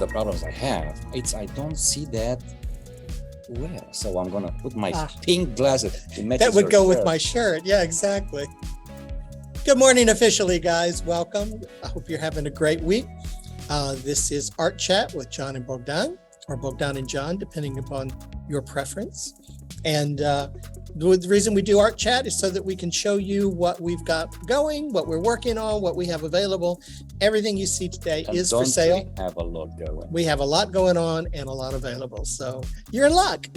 the problems I have. I don't see that well. So I'm gonna put my pink glasses. That would go with my shirt. Yeah, exactly. Good morning officially, guys. Welcome. I hope you're having a great week. This is Art Chat with John and Bogdan, or Bogdan and John, depending upon your preference. And the reason we do Art Chat is so that we can show you what we've got going, what we're working on, what we have available. Everything you see today is for sale. We have a lot going. We have a lot going on and a lot available. So you're in luck.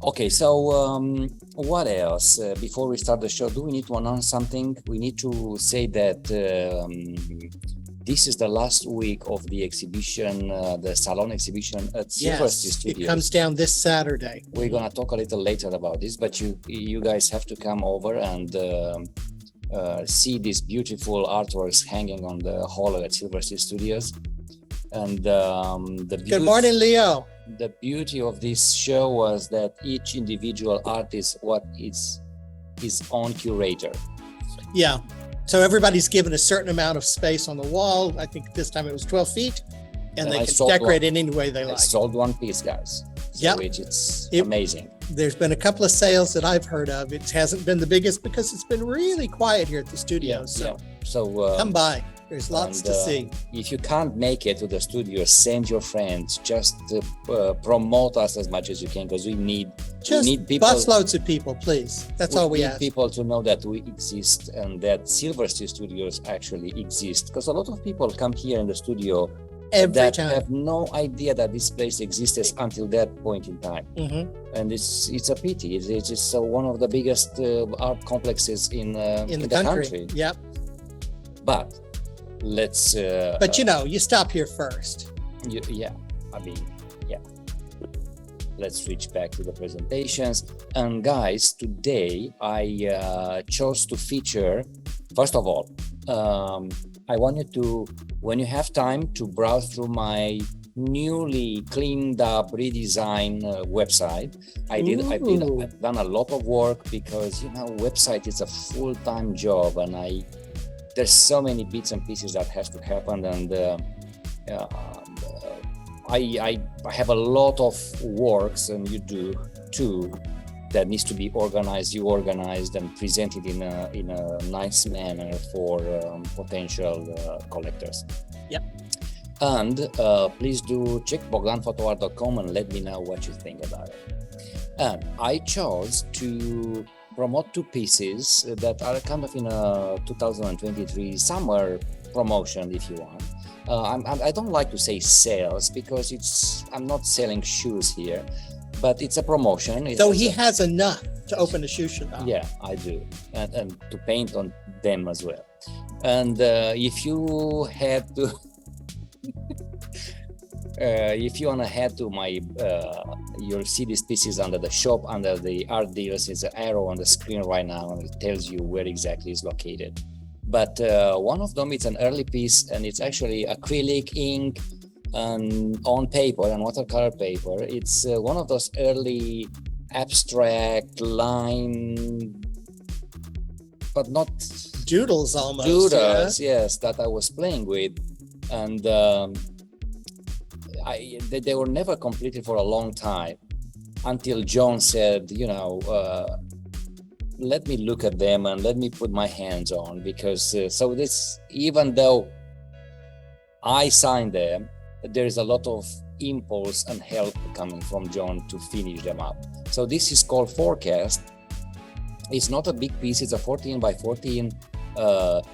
Okay, so what else? Before we start the show, do we need to announce something? We need to say that this is the last week of the exhibition, the Salon exhibition at Silverstein Studios. It comes down this Saturday. We're gonna talk a little later about this, but you guys have to come over and see these beautiful artworks hanging on the hall at Silverstein Studios. And Good morning, Leo. The beauty of this show was that each individual artist is his own curator. Yeah. So everybody's given a certain amount of space on the wall. I think this time it was 12 feet, and they can decorate it any way they like. I sold one piece, guys. So it's amazing. There's been a couple of sales that I've heard of. It hasn't been the biggest because it's been really quiet here at the studio. So come by. There's lots to see. If you can't make it to the studio, send your friends. Just promote us as much as you can, because we need people. Busloads of people, please. That's all we ask. We need people to know that we exist and that Silverstein Studios actually exist. Because a lot of people come here in the studio that have no idea that this place existed until that point in time. Mm-hmm. And it's a pity. It's just one of the biggest art complexes in the country. Yep. But let's you stop here first. Let's switch back to the presentations. And guys, today I chose to feature, first of all, I wanted to, when you have time, to browse through my newly cleaned up redesigned website. I've done a lot of work because website is a full-time job, and there's so many bits and pieces that has to happen, and I have a lot of works, and you do too, that needs to be organized. You organized and presented in a nice manner for potential collectors. Yep. And please do check bogdanphotoart.com and let me know what you think about it. And I chose to promote two pieces that are kind of in a 2023 summer promotion, if you want. I don't like to say sales because I'm not selling shoes here, but it's a promotion. So he has enough to open a shoe shop. Yeah, I do, and to paint on them as well. And if you head to my, you'll see these pieces under the shop, under the art deals. It's an arrow on the screen right now, and it tells you where exactly it's located. But one of them, it's an early piece, and it's actually acrylic ink and on paper and watercolor paper. It's one of those early abstract line, but not doodles almost. Doodles, yes, that I was playing with, and they were never completed for a long time until John said, let me look at them and let me put my hands on, because even though I signed them, there is a lot of impulse and help coming from John to finish them up. So this is called Forecast. It's not a big piece, it's a 14 by 14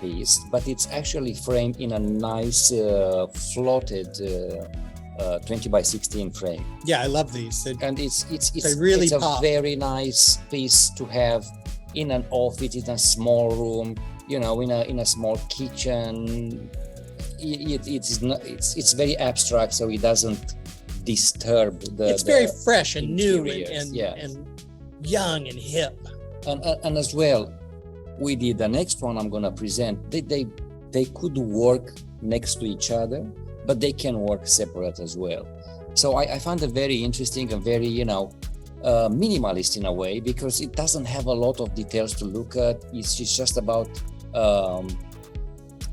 piece, but it's actually framed in a nice floated 20 by 16 frame. Yeah, I love these. It's a very nice piece to have in an office, in a small room, in a small kitchen. It's very abstract, so it doesn't disturb It's very fresh and new and young and hip. And as well, we did the next one I'm going to present. They could work next to each other, but they can work separate as well. So I found it very interesting and very, minimalist in a way, because it doesn't have a lot of details to look at. It's just about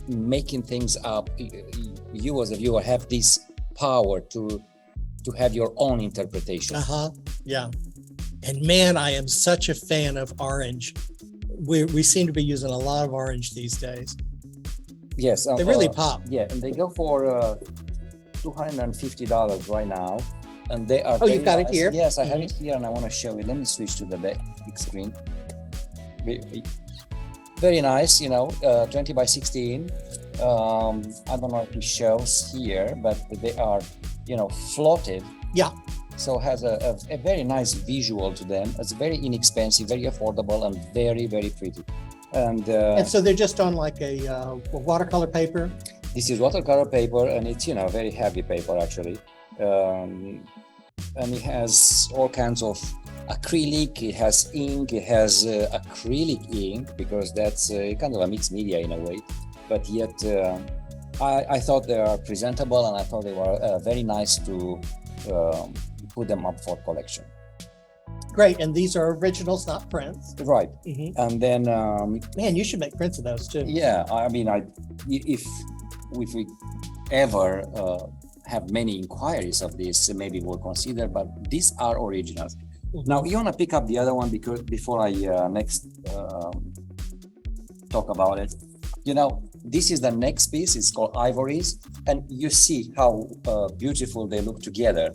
making things up. You as a viewer have this power to have your own interpretation. Yeah. And man, I am such a fan of orange. We seem to be using a lot of orange these days. Yes, they really pop. Yeah, and they go for $250 right now, and they are. Oh, you've got it here. Yes, I have it here, and I want to show you. Let me switch to the big screen. Very nice, 20 by 16. I don't know if it shows here, but they are, floated. Yeah. So it has a very nice visual to them. It's very inexpensive, very affordable, and very, very pretty. And so they're just on like a watercolor paper. This is watercolor paper, and it's very heavy paper actually, and it has all kinds of acrylic. It has ink. It has acrylic ink because that's kind of a mixed media in a way, but yet I thought they are presentable, and I thought they were very nice to put them up for collection. Great, and these are originals, not prints. Right. And then man, you should make prints of those too. Yeah, I mean, if we ever have many inquiries of this, maybe we'll consider, but these are originals. Now you want to pick up the other one because before I next talk about it, this is the next piece. It's called Ivories, and you see how beautiful they look together.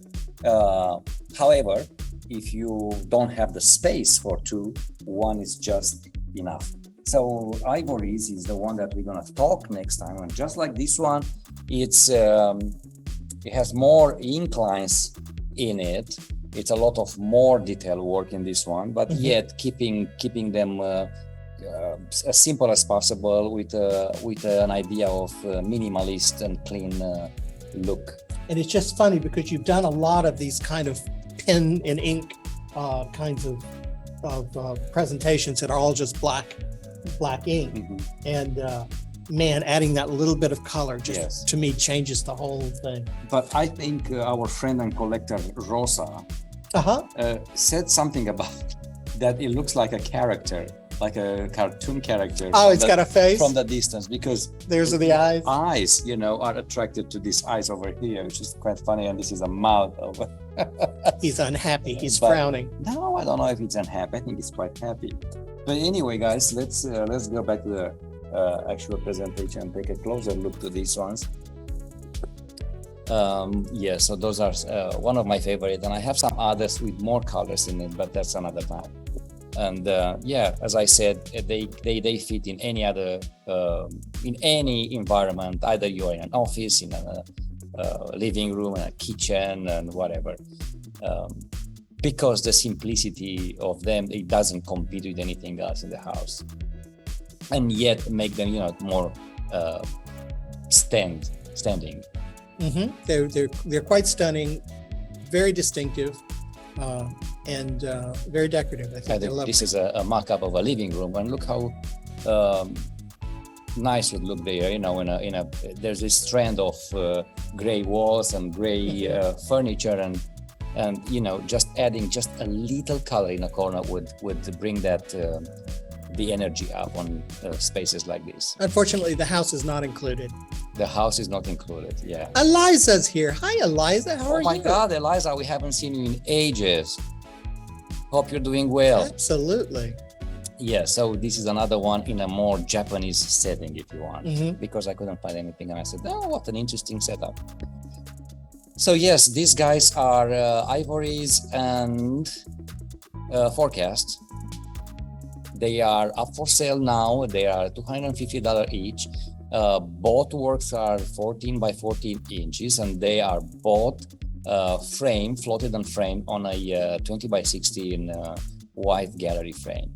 However, if you don't have the space for two, one is just enough. So Ivories is the one that we're gonna talk next time, and just like this one, it's it has more ink lines in it. It's a lot of more detail work in this one, but yet keeping them as simple as possible with an idea of minimalist and clean look. And it's just funny because you've done a lot of these kind of pen and ink kinds of presentations that are all just black ink. And man, adding that little bit of color just to me changes the whole thing. But I think our friend and collector Rosa said something about that. It looks like a character, like a cartoon character. Oh, it's got a face from the distance because there's the eyes. Eyes, are attracted to these eyes over here, which is quite funny. And this is a mouth over. He's unhappy. He's frowning. No, I don't know if it's unhappy. I think it's quite happy. But anyway, guys, let's go back to the actual presentation and take a closer look to these ones. So those are one of my favorite, and I have some others with more colors in it, but that's another time. And as I said, they fit in any other in any environment. Either you're in an office, in a living room, in a kitchen, and whatever. Because the simplicity of them, it doesn't compete with anything else in the house, and yet make them more standing. They're quite stunning, very distinctive. And very decorative. I think this is a mock-up of a living room, and look how nice it would look there. There's this trend of gray walls and gray furniture, and just adding just a little color in a corner would bring that the energy up on spaces like this. Unfortunately, the house is not included. The house is not included. Yeah. Eliza's here. Hi, Eliza. How are you? Oh my God, Eliza, we haven't seen you in ages. Hope you're doing well. Absolutely. Yeah, so this is another one in a more Japanese setting, if you want, because I couldn't find anything, and I said, oh, what an interesting setup. So yes, these guys are Ivories and Forecast. They are up for sale now. They are $250 each. Both works are 14 by 14 inches, and they are both floated and framed on a 20 by 16 white gallery frame.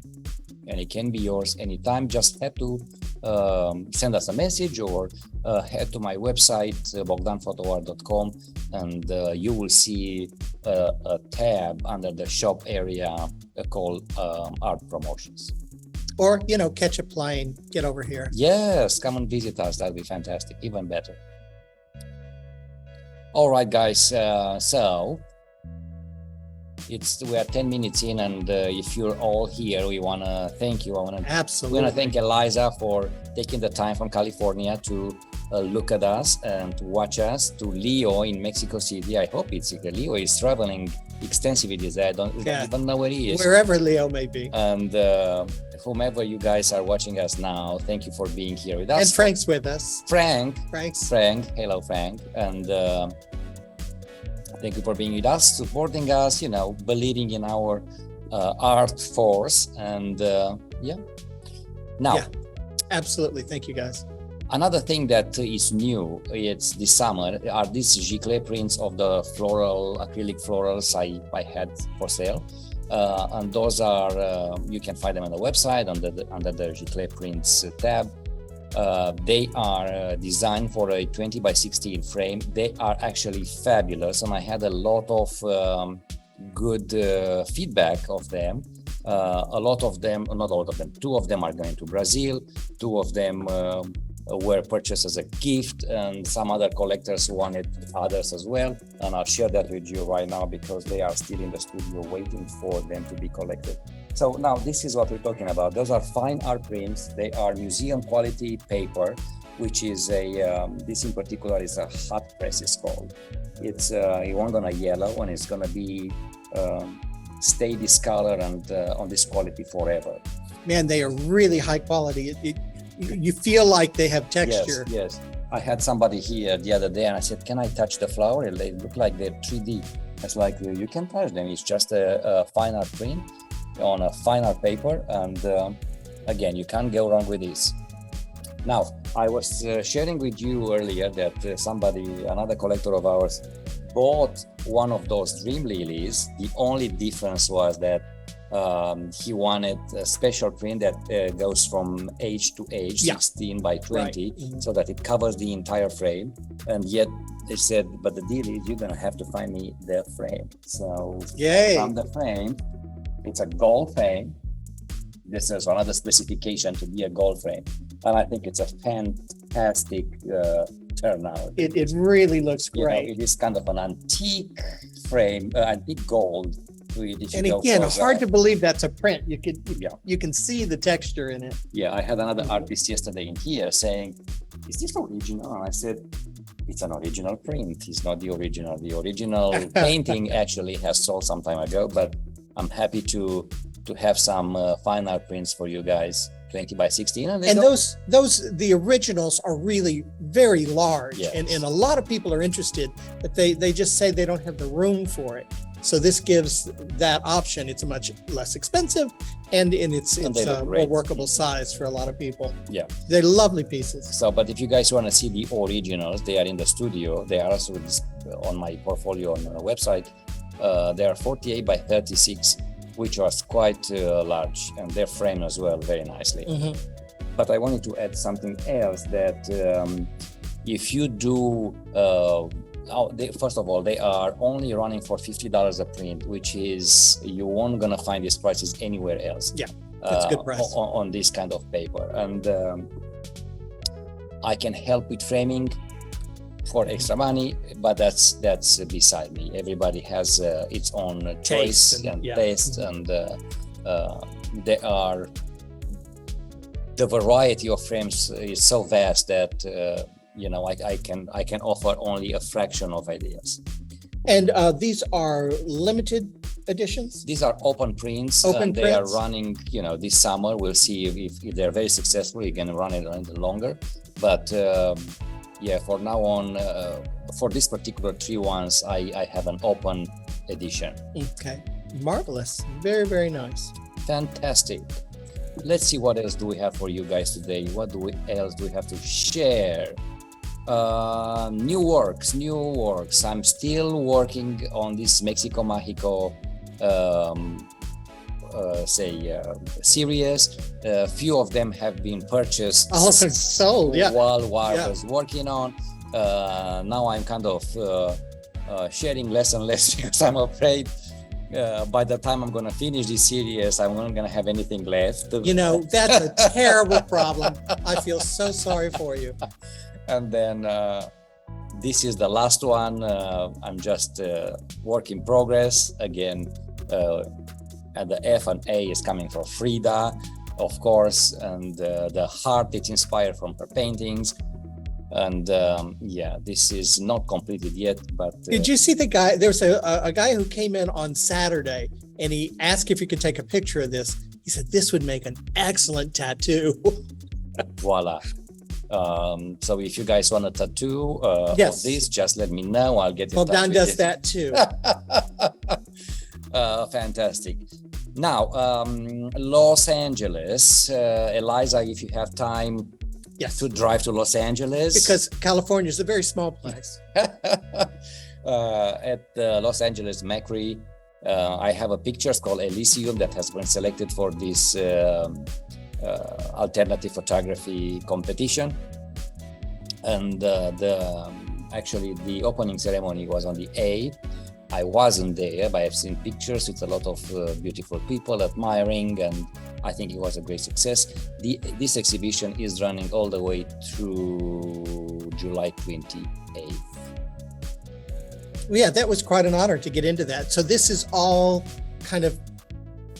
And it can be yours anytime. Just have to send us a message or head to my website, bogdanphotoart.com, and you will see a tab under the shop area called Art Promotions. Or, catch a plane, get over here. Yes, come and visit us. That'll be fantastic, even better. All right, guys. So we are 10 minutes in, and if you're all here, we want to thank you. Absolutely. We want to thank Eliza for taking the time from California to look at us and to watch us. To Leo in Mexico City, I hope it's Leo is traveling extensively these days. I don't even know where he is. Wherever Leo may be. And whomever you guys are watching us now, thank you for being here with us. And Frank's with us. Frank. Hello, Frank. And thank you for being with us, supporting us, believing in our art force. And Now, absolutely. Thank you, guys. Another thing that is new, it's this summer, are these giclée prints of the acrylic florals I had for sale. And those are, you can find them on the website under the giclée prints tab. They are designed for a 20 by 16 frame. They are actually fabulous, and I had a lot of good feedback of them. A lot of them, not all of them, 2 of them are going to Brazil, 2 of them were purchased as a gift, and some other collectors wanted others as well. And I'll share that with you right now because they are still in the studio waiting for them to be collected. So now this is what we're talking about. Those are fine art prints. They are museum quality paper, which is this in particular is a hot press, it's called. It's it won't gonna yellow, and it's gonna be stay this color and on this quality forever. Man, they are really high quality. You feel like they have texture. Yes. I had somebody here the other day and I said, can I touch the flower? They look like they're 3D. It's like, you can touch them. It's just a fine art print on a fine art paper. And again, you can't go wrong with this. Now, I was sharing with you earlier that another collector of ours, bought one of those dream lilies. The only difference was that he wanted a special print that goes from age to age, 16 by 20, right. So that it covers the entire frame. And yet they said, but the deal is you're going to have to find me the frame. So from the frame, it's a gold frame. This is another specification to be a gold frame. And I think it's a fantastic turnout. It really looks great. It is kind of an antique frame, antique gold. And again, hard to believe that's a print. You can see the texture in it. Yeah, I had another artist yesterday in here saying, is this original? And I said, it's an original print. It's not the original. The original painting actually has sold some time ago, but I'm happy to have some fine art prints for you guys. 20 by 16. And the originals are really very large. Yes. And a lot of people are interested, but they just say they don't have the room for it. So this gives that option. It's a much less expensive and it's a more workable size for a lot of people. Yeah. They're lovely pieces. So, but if you guys want to see the originals, they are in the studio. They are also on my portfolio on the website. They are 48 by 36. Which was quite large, and they're framed as well very nicely. Mm-hmm. But I wanted to add something else that if you do, first of all, they are only running for $50 a print, which is, you won't gonna find these prices anywhere else. Yeah, that's a good price. On this kind of paper. And I can help with framing for extra money, but that's beside me. Everybody has its own choice and taste, and there are the variety of frames is so vast that I can offer only a fraction of ideas. And these are limited editions? These are open prints. They are running, this summer. We'll see if they're very successful. You can run it a little longer, but. For now on, for this particular 3 ones, I have an open edition. Okay, marvelous. Very, very nice. Fantastic. Let's see what else do we have for you guys today. What else do we have to share? New works. I'm still working on this Mexico Mágico series. A few of them have been purchased. Also sold, while I was working on. Now I'm kind of sharing less and less because I'm afraid by the time I'm going to finish this series, I'm not going to have anything left. That's a terrible problem. I feel so sorry for you. And then this is the last one. I'm just work in progress. Again, and the F and A is coming from Frida, of course, and the heart is inspired from her paintings. And this is not completed yet, but did you see the guy? There's a guy who came in on Saturday, and he asked if he could take a picture of this. He said this would make an excellent tattoo. Voila. So if you guys want a tattoo of this, just let me know. I'll get it. Bogdan does that too. Fantastic. Now, Los Angeles. Eliza, if you have time to drive to Los Angeles. Because California is a very small place. At Los Angeles Macri, I have a picture called Elysium that has been selected for this alternative photography competition. And actually the opening ceremony was on the 8th. I wasn't there, but I've seen pictures with a lot of beautiful people admiring, and I think it was a great success. This exhibition is running all the way through July 28th. Yeah, that was quite an honor to get into that. So this is all kind of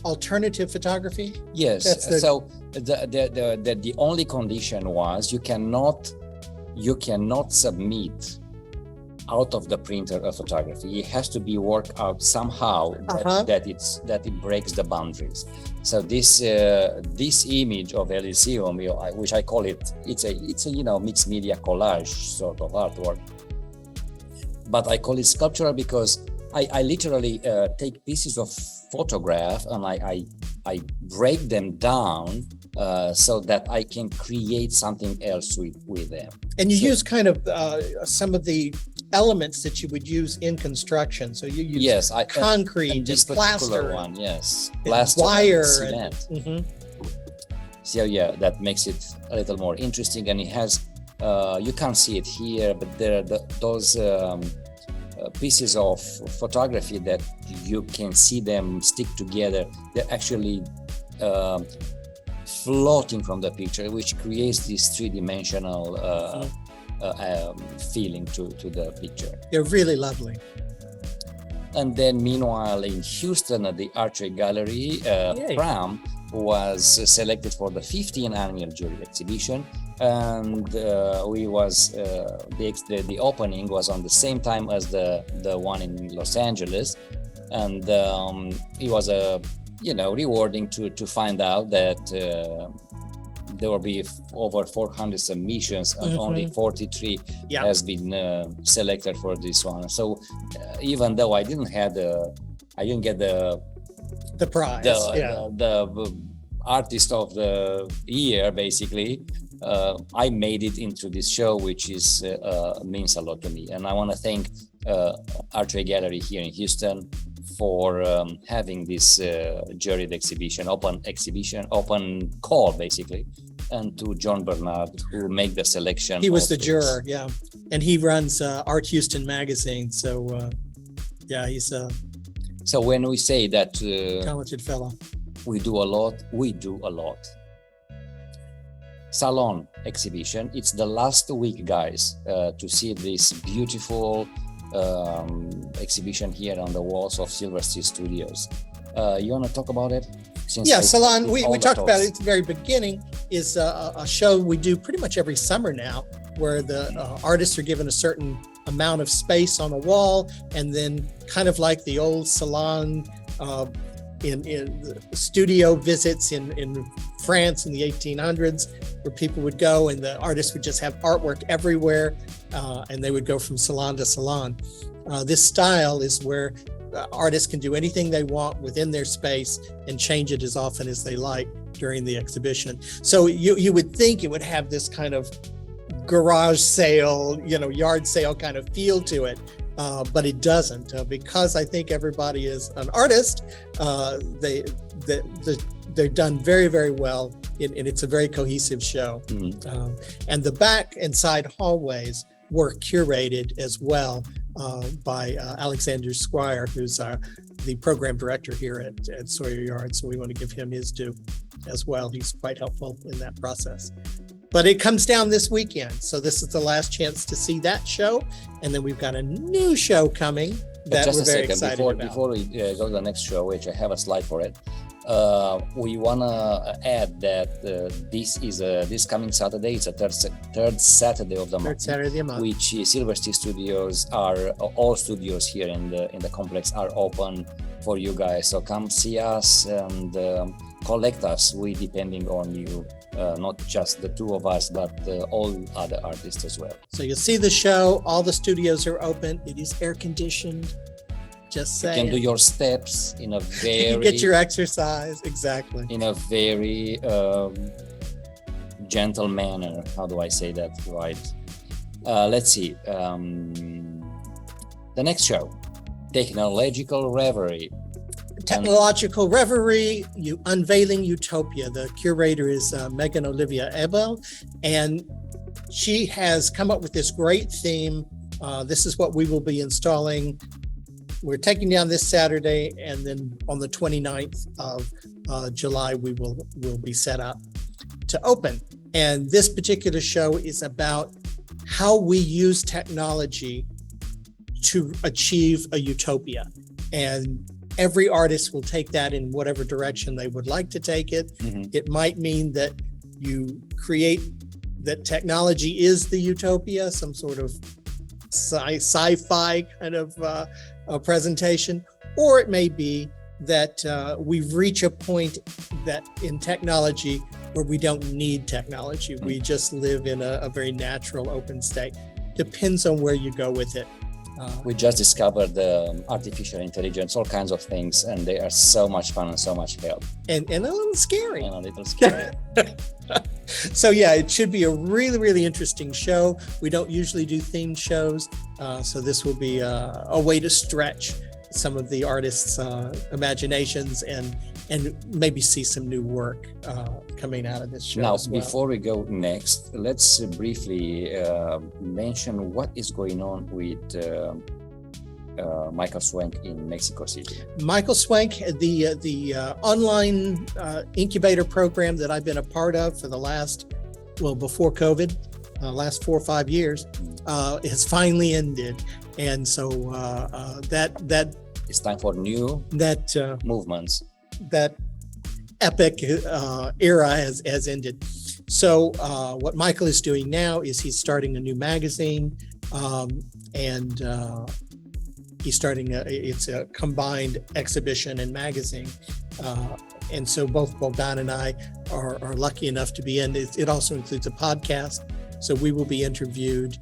alternative photography? Yes. So the only condition was you cannot submit out of the printer a photography. It has to be worked out somehow that it breaks the boundaries. So this image of Elysium, which I call it's a mixed media collage sort of artwork, but I call it sculptural because I literally take pieces of photograph and I break them down so that I can create something else with them. And you use kind of some of the elements that you would use in construction. So you use concrete and plaster. One, plaster, wire, and cement. So that makes it a little more interesting. And it has, you can't see it here, but there are those pieces of photography that you can see them stick together. They're actually floating from the picture, which creates this three-dimensional feeling to the picture. They're really lovely. And then meanwhile in Houston at the Archery Gallery, Pram was selected for the 15th annual jury exhibition, and the opening was on the same time as the one in Los Angeles, and it was rewarding to find out that there will be over 400 submissions and only 43 has been selected for this one. So even though I didn't get the prize, the artist of the year, basically, I made it into this show, which is means a lot to me. And I want to thank Archery Gallery here in Houston for having this juried exhibition, open call, basically, and to John Bernard, who made the selection. He was the juror, and he runs Art Houston magazine. So, he's a. So when we say that talented fellow, we do a lot. Salon exhibition. It's the last week, guys, to see this beautiful exhibition here on the walls of Silver Sea Studios. You want to talk about it? Salon, we talked about it at the very beginning, is a show we do pretty much every summer now, where the artists are given a certain amount of space on a wall, and then kind of like the old salon in studio visits in France in the 1800s, where people would go and the artists would just have artwork everywhere, and they would go from salon to salon. This style is where artists can do anything they want within their space and change it as often as they like during the exhibition. So you would think it would have this kind of garage sale, yard sale kind of feel to it, but it doesn't, because I think everybody is an artist. They're done very, very well, and it's a very cohesive show. And the back and side hallways were curated as well by Alexander Squire, who's the program director here at Sawyer Yard. So we want to give him his due as well. He's quite helpful in that process. But it comes down this weekend. So this is the last chance to see that show. And then we've got a new show coming that just we're a very second, excited before, about. before we go to the next show, which I have a slide for it, we want to add that this coming Saturday, it's a third Saturday of the month. Third Saturday of the month. Which Silver Stick Studios all studios here in the complex are open for you guys. So come see us and collect us. We depending on you, not just the two of us, but all other artists as well. So you'll see the show. All the studios are open. It is air conditioned. Just saying. You can do your steps in a very you get your exercise, exactly. In a very gentle manner. How do I say that right? Let's see. The next show, Technological Reverie. Technological Reverie, Unveiling Utopia. The curator is Megan Olivia Ebel, and she has come up with this great theme. This is what we will be installing. We're taking down this Saturday, and then on the 29th of July, we will be set up to open. And this particular show is about how we use technology to achieve a utopia. And every artist will take that in whatever direction they would like to take it. Mm-hmm. It might mean that you create that technology is the utopia, some sort of sci-fi kind of a presentation, or it may be that we've reached a point that in technology where we don't need technology. We just live in a very natural open state. Depends on where you go with it. We just discovered artificial intelligence, all kinds of things, and they are so much fun and so much help. And a little scary. And a little scary. So yeah, it should be a really, really interesting show. We don't usually do themed shows, so this will be a way to stretch some of the artists' imaginations and maybe see some new work coming out of this show. Now, as well. before we go next, let's briefly mention what is going on with Michael Swank in Mexico City. Michael Swank, the online incubator program that I've been a part of for the before COVID, last 4 or 5 years, has finally ended. And so that it's time for new movements. That epic era has ended. So what Michael is doing now is he's starting a new magazine, and he's starting it's a combined exhibition and magazine. And so both Bogdan and I are lucky enough to be in. It also includes a podcast. So we will be interviewed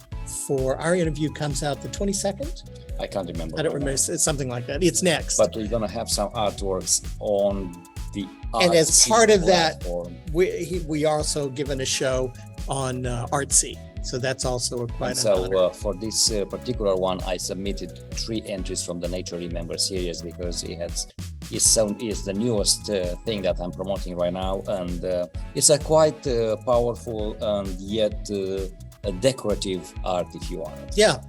our interview comes out the 22nd. I can't remember. I don't remember. It's something like that. It's next. But we're going to have some artworks on the And as part of platform. that, we also given a show on Artsy. So that's also quite an honor. For this particular one, I submitted 3 entries from the Nature Remember series because it's the newest thing that I'm promoting right now, and it's a quite powerful and yet a decorative art, if you want. Yeah.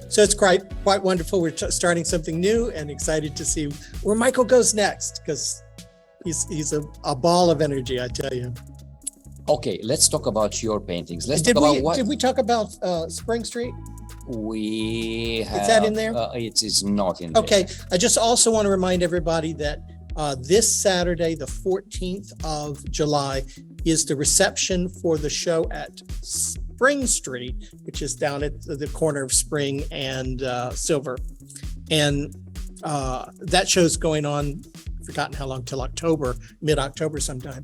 So it's quite wonderful. We're starting something new and excited to see where Michael goes next, because he's a ball of energy, I tell you. Okay, let's talk about your paintings. Did we talk about Spring Street? We have. Is that in there? It is not in there. Okay, I just also want to remind everybody that this Saturday, the 14th of July, is the reception for the show at Spring Street, which is down at the corner of Spring and Silver. And that show's going on, forgotten how long, till October, mid-October sometime.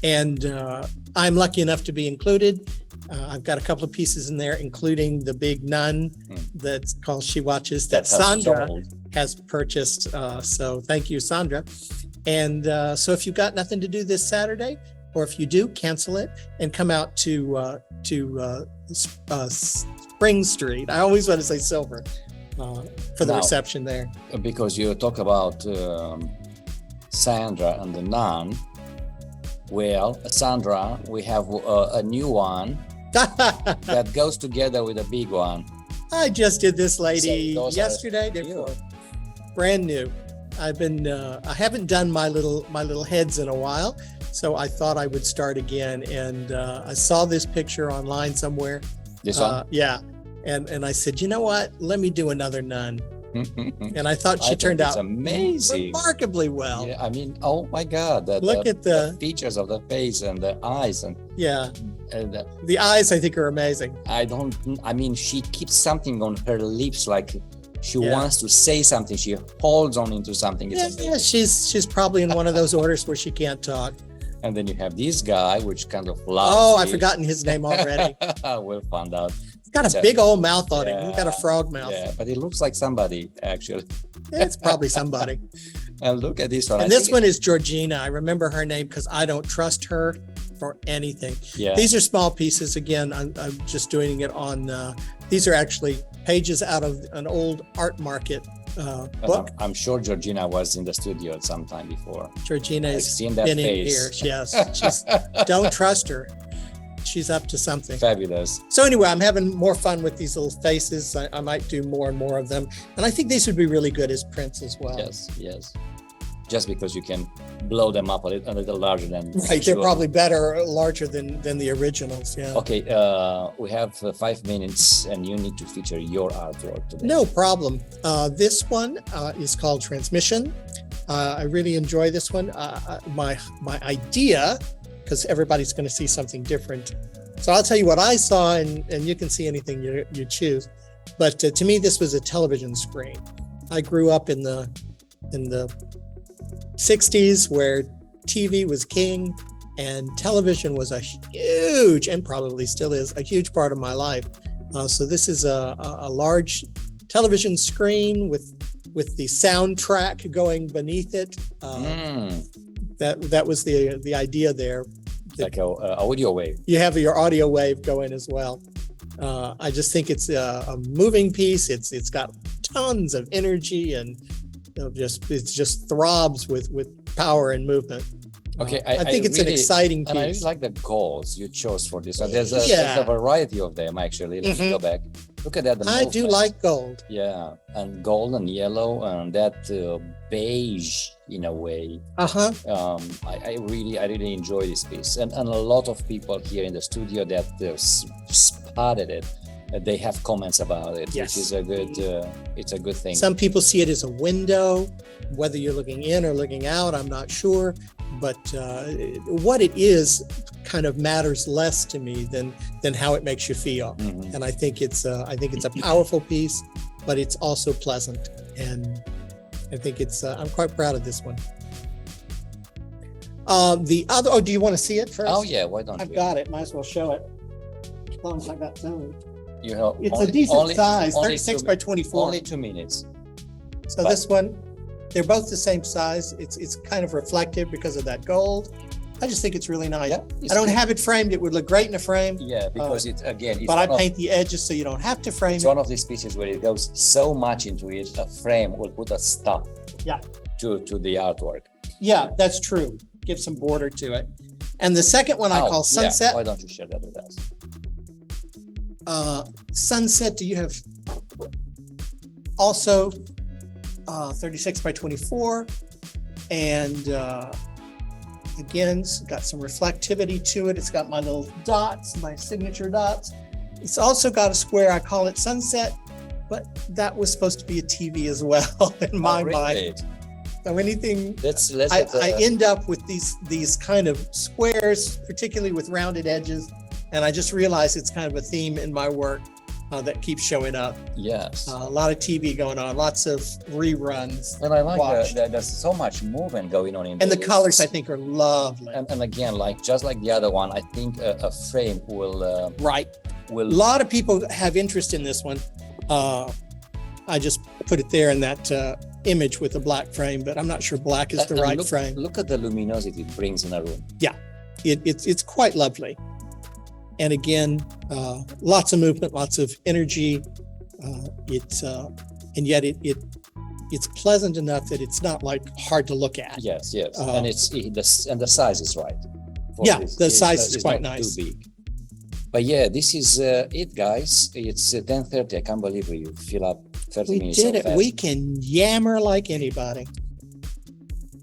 And I'm lucky enough to be included. I've got a couple of pieces in there, including the big nun that's called She Watches that Sandra has purchased. So thank you, Sandra. And so if you've got nothing to do this Saturday, or if you do, cancel it and come out to Spring Street. I always want to say Silver for the reception there. Because you talk about Sandra and the nun. Well, Sandra, we have a new one that goes together with a big one. I just did this lady yesterday, day before. Brand new. I haven't done my little heads in a while, so I thought I would start again. And I saw this picture online somewhere. This one? Yeah. And I said, you know what? Let me do another nun. And I thought she turned out amazing, remarkably well. Yeah, I mean, oh my God! Look at the features of the face and the eyes, and the eyes. I think are amazing. I mean, she keeps something on her lips, like she wants to say something. She holds on into something. She's probably in one of those orders where she can't talk. And then you have this guy, which kind of loves. Oh, I've forgotten his name already. We'll find out. He's got a big old mouth on him. He's got a frog mouth. Yeah, but it looks like somebody, actually. It's probably somebody. And look at this one. And this one is Georgina. I remember her name because I don't trust her for anything. Yeah. These are small pieces. Again, I'm just doing it on, these are actually pages out of an old art market book. I'm sure Georgina was in the studio at some time before. Georgina has been face. in here. Yes, don't trust her. She's up to something. Fabulous. So anyway, I'm having more fun with these little faces. I might do more and more of them. And I think these would be really good as prints as well. Yes. Just because you can blow them up a little larger than right. They're probably better, larger than the originals. Yeah. Okay. We have 5 minutes, and you need to feature your artwork today. No problem. This one is called Transmission. I really enjoy this one. My idea, because everybody's going to see something different. So I'll tell you what I saw, and you can see anything you choose. But to me, this was a television screen. I grew up in the 60s where TV was king and television was a huge, and probably still is, a huge part of my life. So this is a large television screen with the soundtrack going beneath it. That was the idea there. Like a audio wave. You have your audio wave going as well. I just think it's a moving piece. It's got tons of energy, and it just throbs with power and movement. Okay, I think it's an exciting piece. And I really like the goals you chose for this. So there's a variety of them, actually. Let's go back. Look at that. I do like gold. Yeah, and gold and yellow and that beige in a way. I really enjoy this piece, and a lot of people here in the studio that spotted it. They have comments about it, which is it's a good thing. Some people see it as a window, whether you're looking in or looking out, I'm not sure. But what it is kind of matters less to me than how it makes you feel. And I think it's a powerful piece, but it's also pleasant. And I think I'm quite proud of this one. The other, do you want to see it first? Oh yeah, why don't I've got it. Might as well show it. As long as I got time. It's only, a decent only, size, only 36 by 24. Only 2 minutes. So this one, they're both the same size. It's kind of reflective because of that gold. I just think it's really nice. Yeah, I don't have it framed. It would look great in a frame. Yeah, because it's but I paint the edges so you don't have to frame it. It's one of these pieces where it goes so much into it, a frame will put a stop to the artwork. Yeah, that's true. Give some border to it. And the second one I call Sunset. Yeah. Why don't you share that with us? Sunset, do you have also 36 by 24, and again, it's got some reflectivity to it. It's got my little dots, my signature dots. It's also got a square. I call it Sunset, but that was supposed to be a TV as well in my mind. So anything, I end up with these kind of squares, particularly with rounded edges. And I just realized it's kind of a theme in my work that keeps showing up. Yes. A lot of TV going on, lots of reruns. And I like that there's so much movement going on in and the colors, I think, are lovely. And again, just like the other one, I think a frame will... A lot of people have interest in this one. I just put it there in that image with the black frame, but I'm not sure black is the right frame. Look at the luminosity it brings in a room. Yeah, it's quite lovely. And again, lots of movement, lots of energy. And yet it's pleasant enough that it's not like hard to look at. Yes. And the size is right. The size is quite nice. Too big. But yeah, this is it, guys. It's 10:30. I can't believe you fill up 30 minutes. We did it. We can yammer like anybody.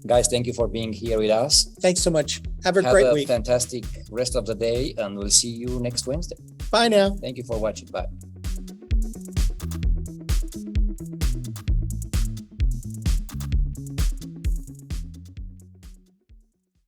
Guys, thank you for being here with us. Thanks so much. Have a great week. Fantastic rest of the day, and we'll see you next Wednesday. Bye now. Thank you for watching. Bye.